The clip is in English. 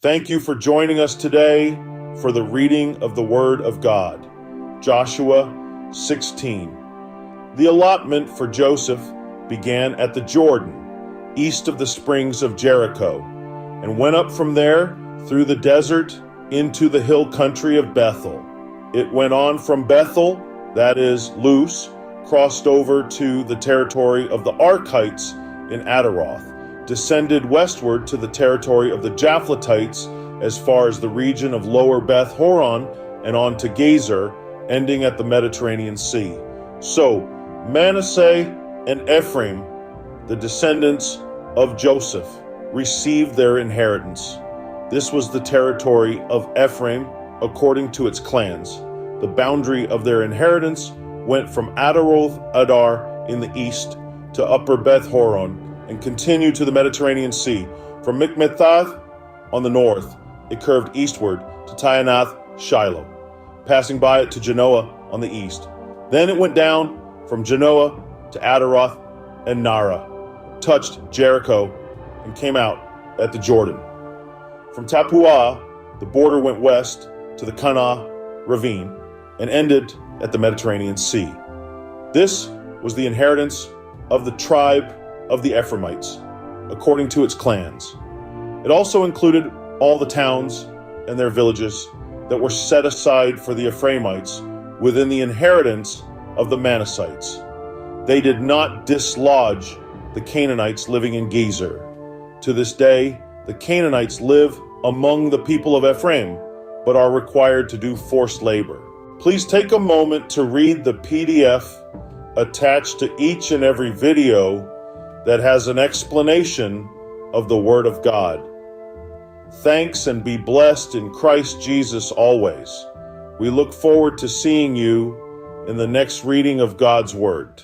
Thank you for joining us today for the reading of the Word of God. Joshua 16. The allotment for Joseph began at the Jordan, east of the springs of Jericho, and went up from there through the desert into the hill country of Bethel. It went on from Bethel, that is, Luz, crossed over to the territory of the Archites in Ataroth, descended westward to the territory of the Japhletites as far as the region of Lower Beth Horon and on to Gezer, ending at the Mediterranean Sea. So Manasseh and Ephraim, the descendants of Joseph, received their inheritance. This was the territory of Ephraim according to its clans. The boundary of their inheritance went from Ataroth Adar in the east to Upper Beth Horon and continued to the Mediterranean Sea. From Mikmethath on the north, it curved eastward to Taanath Shiloh, passing by it to Genoa on the east. Then it went down from Genoa to Ataroth and Nara, touched Jericho, and came out at the Jordan. From Tappuah, the border went west to the Kanah ravine and ended at the Mediterranean Sea. This was the inheritance of the tribe of the Ephraimites, according to its clans. It also included all the towns and their villages that were set aside for the Ephraimites within the inheritance of the Manassites. They did not dislodge the Canaanites living in Gezer. To this day, the Canaanites live among the people of Ephraim, but are required to do forced labor. Please take a moment to read the PDF attached to each and every video that has an explanation of the Word of God. Thanks and be blessed in Christ Jesus always. We look forward to seeing you in the next reading of God's Word.